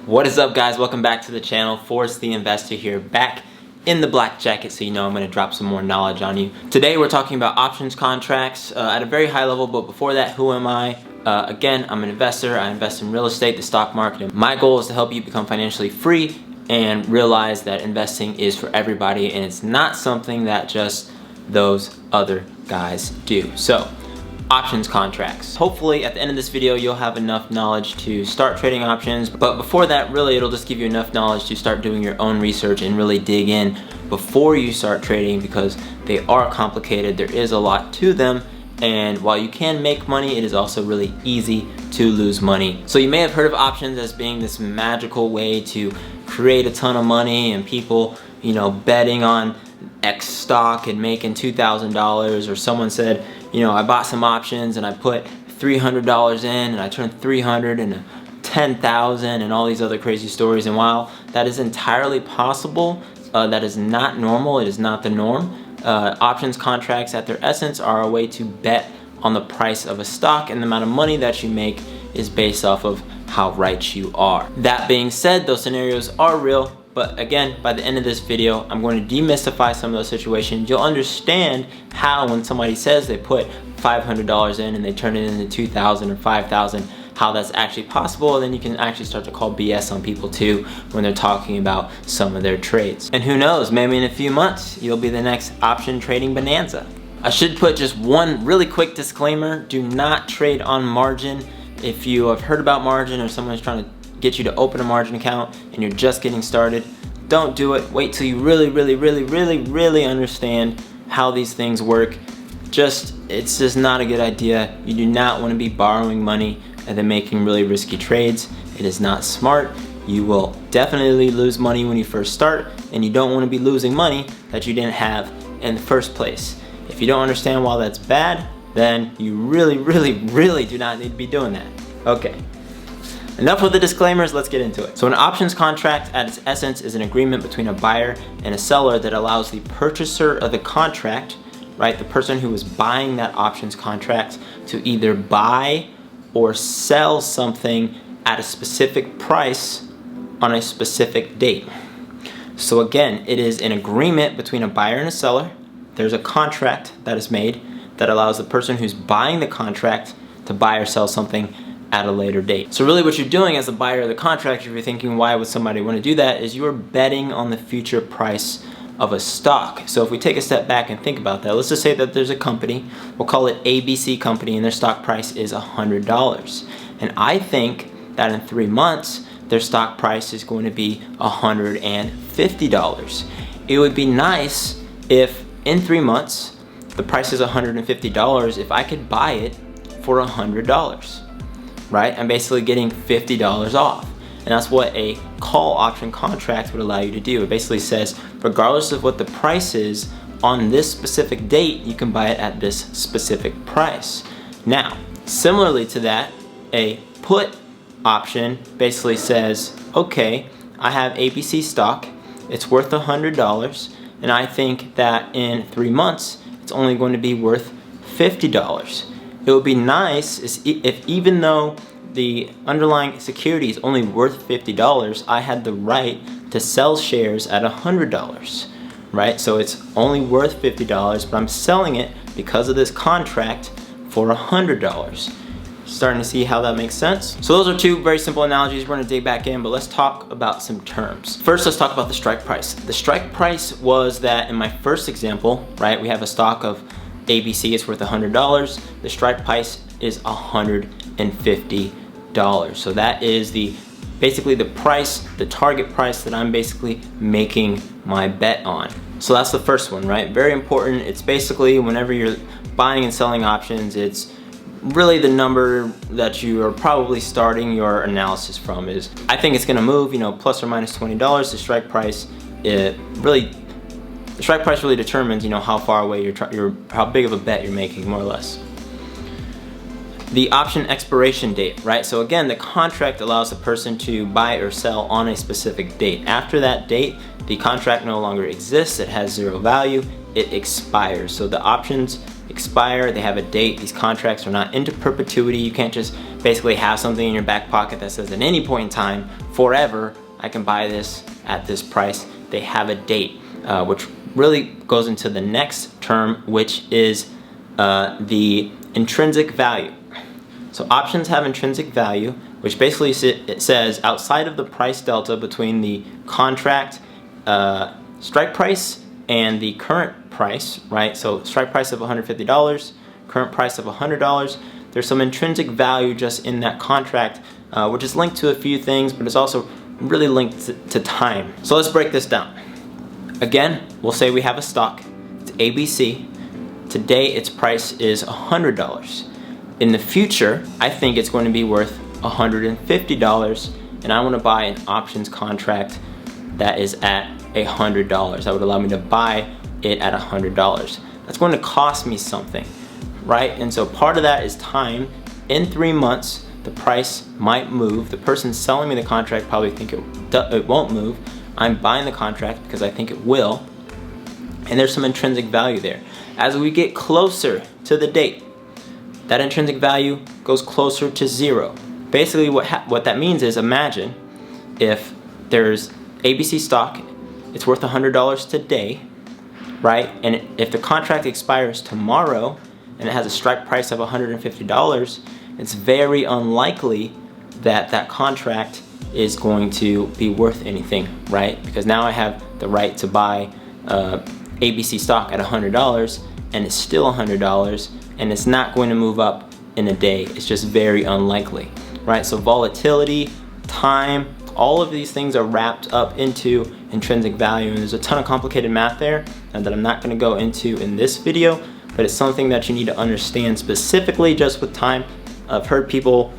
What is up, guys? Welcome back to the channel. Forrest the Investor here, back in the black jacket, so you know I'm going to drop some more knowledge on you. Today we're talking about options contracts at a very high level, but before that, who am I? Again, I'm an investor. I invest in real estate, the stock market, and my goal is to help you become financially free and realize that investing is for everybody and it's not something that just those other guys do. So, options contracts. Hopefully at the end of this video you'll have enough knowledge to start trading options, but before that, really it'll just give you enough knowledge to start doing your own research and really dig in before you start trading, because they are complicated. There is a lot to them, and while you can make money, it is also really easy to lose money. So you may have heard of options as being this magical way to create a ton of money, and people, you know, betting on X stock and making $2,000, or someone said, you know, I bought some options and I put $300 in and I turned $300 into $10,000 and all these other crazy stories. And while that is entirely possible, that is not normal. It is not the norm. Options contracts at their essence are a way to bet on the price of a stock, and the amount of money that you make is based off of how right you are. That being said, those scenarios are real. But again, by the end of this video, I'm going to demystify some of those situations. You'll understand how, when somebody says they put $500 in and they turn it into $2,000 or $5,000, how that's actually possible. And then you can actually start to call BS on people too when they're talking about some of their trades. And who knows, maybe in a few months, you'll be the next option trading bonanza. I should put just one really quick disclaimer. Do not trade on margin. If you have heard about margin, or someone's trying to get you to open a margin account and you're just getting started, don't do it. Wait till you really understand how these things work. It's just not a good idea. You do not want to be borrowing money and then making really risky trades. It is not smart. You will definitely lose money when you first start, and you don't want to be losing money that you didn't have in the first place. If you don't understand why that's bad, then you really do not need to be doing that. Okay. Enough with the disclaimers, let's get into it. So an options contract at its essence is an agreement between a buyer and a seller that allows the purchaser of the contract, right, the person who is buying that options contract, to either buy or sell something at a specific price on a specific date. So again, it is an agreement between a buyer and a seller. There's a contract that is made that allows the person who's buying the contract to buy or sell something at a later date. So really what you're doing as a buyer of the contract, if you're thinking why would somebody want to do that, is you're betting on the future price of a stock. So if we take a step back and think about that, let's just say that there's a company, we'll call it ABC Company, and their stock price is $100. And I think that in 3 months, their stock price is going to be $150. It would be nice if in 3 months, the price is $150, if I could buy it for $100. Right? I'm basically getting $50 off. And that's what a call option contract would allow you to do. It basically says, regardless of what the price is on this specific date, you can buy it at this specific price. Now, similarly to that, a put option basically says, okay, I have ABC stock, it's worth $100, and I think that in 3 months, it's only going to be worth $50. It would be nice if even though the underlying security is only worth $50, I had the right to sell shares at $100, right? So it's only worth $50, but I'm selling it because of this contract for $100. Starting to see how that makes sense? So those are two very simple analogies. We're gonna dig back in, but let's talk about some terms. First, let's talk about the strike price. The strike price was that in my first example, right, we have a stock of ABC, it's worth $100. The strike price is $150. So that is basically the price, the target price that I'm basically making my bet on. So that's the first one, right? Very important. It's basically whenever you're buying and selling options, it's really the number that you are probably starting your analysis from. Is I think it's gonna move, you know, plus or minus $20. The strike price, the strike price really determines, you know, how far away how big of a bet you're making, more or less. The option expiration date, right? So again, the contract allows the person to buy or sell on a specific date. After that date, the contract no longer exists, it has zero value, it expires. So the options expire, they have a date. These contracts are not into perpetuity. You can't just basically have something in your back pocket that says at any point in time, forever, I can buy this at this price. They have a date, which really goes into the next term, which is the intrinsic value. So options have intrinsic value, which basically it says outside of the price delta between the contract strike price and the current price, right? So strike price of $150, current price of $100. There's some intrinsic value just in that contract, which is linked to a few things, but it's also really linked to time. So let's break this down. Again, we'll say we have a stock, it's ABC. Today its price is $100. In the future, I think it's going to be worth $150, and I want to buy an options contract that is at $100. That would allow me to buy it at $100. That's going to cost me something, right? And so part of that is time. In 3 months, the price might move. The person selling me the contract probably think it won't move. I'm buying the contract because I think it will, and there's some intrinsic value there. As we get closer to the date, that intrinsic value goes closer to zero. Basically what that means is, imagine if there's ABC stock, it's worth $100 today, right? And if the contract expires tomorrow and it has a strike price of $150, it's very unlikely that that contract is going to be worth anything, right? Because now I have the right to buy ABC stock at $100, and it's still $100, and it's not going to move up in a day. It's just very unlikely, right? So volatility, time, all of these things are wrapped up into intrinsic value, and there's a ton of complicated math there that I'm not going to go into in this video, but it's something that you need to understand specifically just with time. I've heard people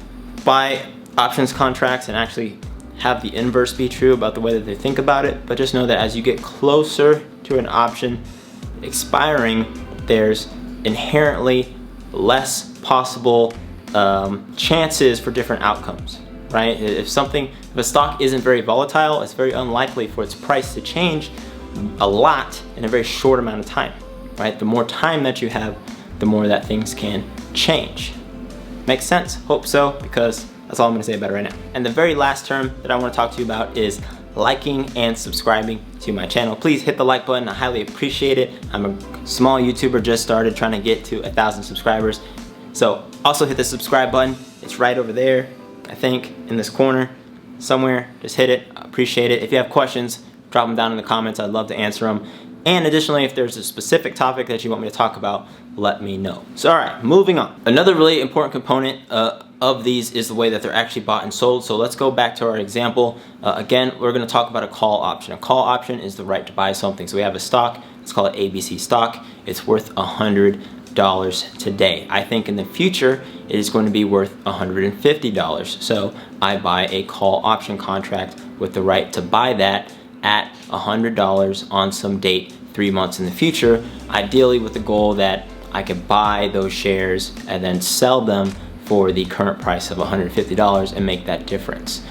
buy options contracts and actually have the inverse be true about the way that they think about it, but just know that as you get closer to an option expiring, there's inherently less possible chances for different outcomes, right? If a stock isn't very volatile, it's very unlikely for its price to change a lot in a very short amount of time, right? The more time that you have, the more that things can change. Makes sense? Hope so, because that's all I'm going to say about it right now. And the very last term that I want to talk to you about is liking and subscribing to my channel. Please hit the like button. I highly appreciate it. I'm a small YouTuber, just started trying to get to 1,000 subscribers. So also hit the subscribe button. It's right over there, I think, in this corner somewhere. Just hit it. I appreciate it. If you have questions, drop them down in the comments. I'd love to answer them. And additionally, if there's a specific topic that you want me to talk about, let me know. So all right, moving on. Another really important component of these is the way that they're actually bought and sold. So let's go back to our example. Again, we're going to talk about a call option. A call option is the right to buy something. So we have a stock. Let's call it ABC stock. It's worth $100 today. I think in the future it is going to be worth $150. So I buy a call option contract with the right to buy that at $100 on some date 3 months in the future, ideally with the goal that I could buy those shares and then sell them for the current price of $150 and make that difference.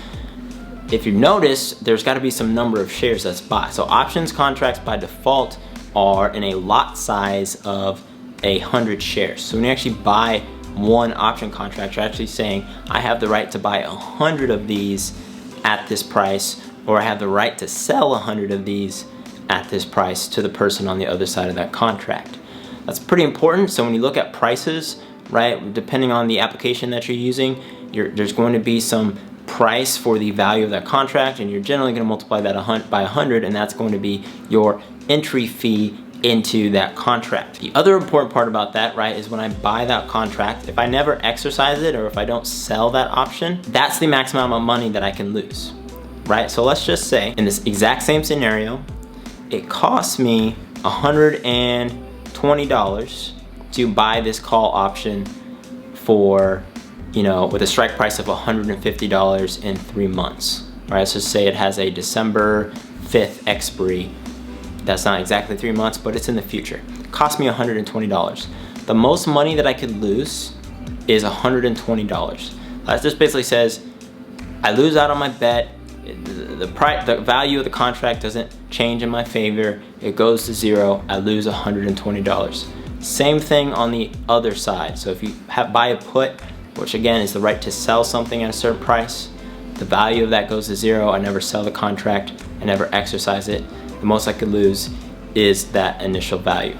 If you notice, there's got to be some number of shares that's bought. So options contracts by default are in a lot size of 100 shares. So when you actually buy one option contract, you're actually saying, I have the right to buy 100 of these at this price, or I have the right to sell 100 of these at this price to the person on the other side of that contract. That's pretty important. So when you look at prices, right, depending on the application that you're using, there's going to be some price for the value of that contract, and you're generally going to multiply that by 100, and that's going to be your entry fee into that contract. The other important part about that, right, is when I buy that contract, if I never exercise it or if I don't sell that option, that's the maximum amount of money that I can lose, right? So let's just say in this exact same scenario, it costs me $120 to buy this call option for, with a strike price of $150 in 3 months. All right, so say it has a December 5th expiry. That's not exactly 3 months, but it's in the future. It cost me $120. The most money that I could lose is $120. That just basically says I lose out on my bet. The value of the contract doesn't change in my favor. It goes to zero. I lose $120. Same thing on the other side. So if you buy a put, which again is the right to sell something at a certain price, the value of that goes to zero. I never sell the contract, I never exercise it. The most I could lose is that initial value.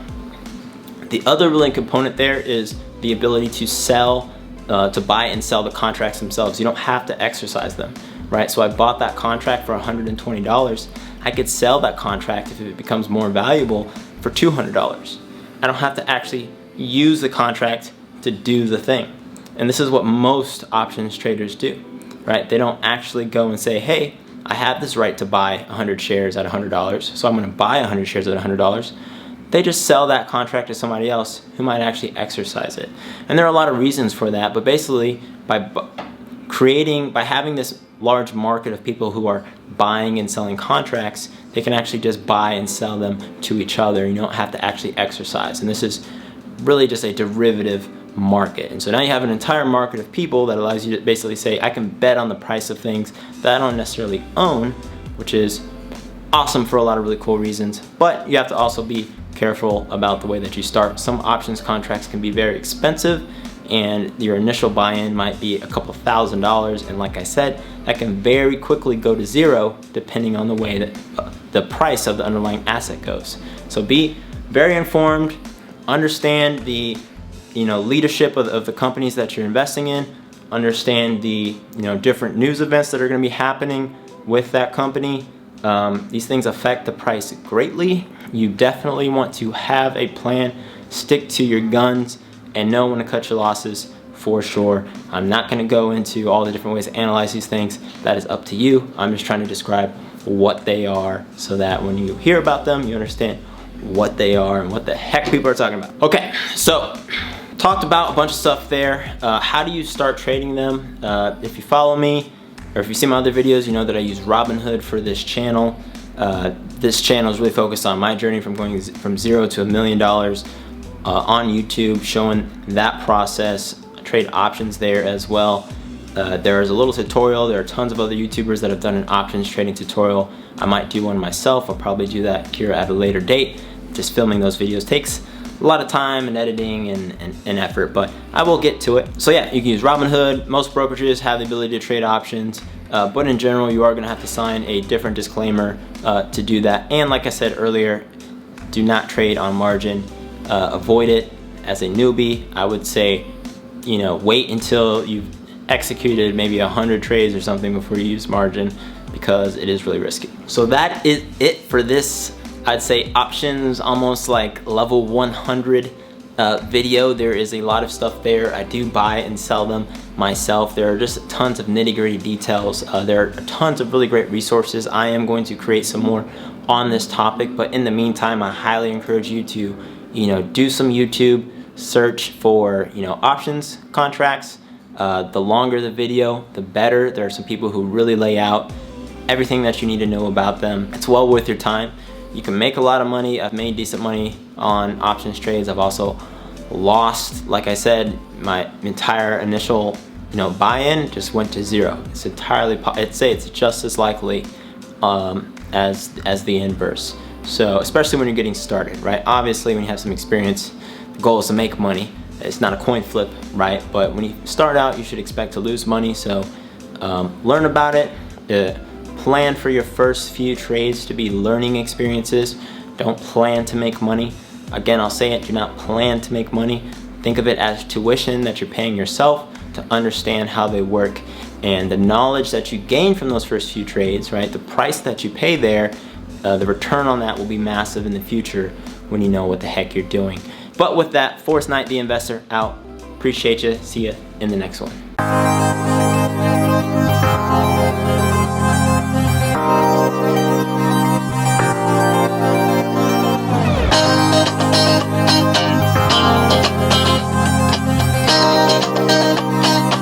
The other really component there is the ability to sell, to buy and sell the contracts themselves. You don't have to exercise them, right? So I bought that contract for $120. I could sell that contract if it becomes more valuable for $200. I don't have to actually use the contract to do the thing. And this is what most options traders do, right? They don't actually go and say, hey, I have this right to buy 100 shares at $100, so I'm gonna buy 100 shares at $100. They just sell that contract to somebody else who might actually exercise it. And there are a lot of reasons for that, but basically by having this large market of people who are buying and selling contracts, they can actually just buy and sell them to each other. You don't have to actually exercise. And this is really just a derivative market. And so now you have an entire market of people that allows you to basically say, I can bet on the price of things that I don't necessarily own, which is awesome for a lot of really cool reasons. But you have to also be careful about the way that you start. Some options contracts can be very expensive, and your initial buy-in might be a couple $1,000s, and like I said, that can very quickly go to zero depending on the way that the price of the underlying asset goes. So be very informed, understand the leadership of the companies that you're investing in, understand the different news events that are going to be happening with that company. These things affect the price greatly. You definitely want to have a plan, stick to your guns, and know when to cut your losses for sure. I'm not going to go into all the different ways to analyze these things. That is up to you. I'm just trying to describe what they are so that when you hear about them, you understand what they are and what the heck people are talking about. Okay, so talked about a bunch of stuff there. How do you start trading them? If you follow me, or if you see my other videos, you know that I use Robinhood for this channel. This channel is really focused on my journey from going from zero to $1 million on YouTube, showing that process. I trade options there as well. There is a little tutorial. There are tons of other YouTubers that have done an options trading tutorial. I might do one myself. I'll probably do that here at a later date. Just filming those videos takes a lot of time and editing and effort, but I will get to it. So yeah, you can use Robinhood. Most brokerages have the ability to trade options, but in general, you are gonna have to sign a different disclaimer to do that. And like I said earlier, do not trade on margin. Avoid it as a newbie. I would say, wait until you've executed maybe 100 trades or something before you use margin, because it is really risky. So that is it for this, I'd say, options almost like level 100 video. There is a lot of stuff there. I do buy and sell them myself. There are just tons of nitty-gritty details. There are tons of really great resources. I am going to create some more on this topic, but in the meantime, I highly encourage you to do some YouTube search for options contracts. The longer the video, the better. There are some people who really lay out everything that you need to know about them. It's well worth your time. You can make a lot of money. I've made decent money on options trades. I've also lost, like I said, my entire initial buy-in just went to zero. It's entirely, I'd say it's just as likely as the inverse. So especially when you're getting started, right? Obviously when you have some experience, the goal is to make money. It's not a coin flip, right? But when you start out, you should expect to lose money. So learn about it. Plan for your first few trades to be learning experiences. Don't plan to make money. Again, I'll say it, do not plan to make money. Think of it as tuition that you're paying yourself to understand how they work. And the knowledge that you gain from those first few trades, right? The price that you pay there, the return on that will be massive in the future when you know what the heck you're doing. But with that, Forrest Knight, the investor, out. Appreciate you. See you in the next one.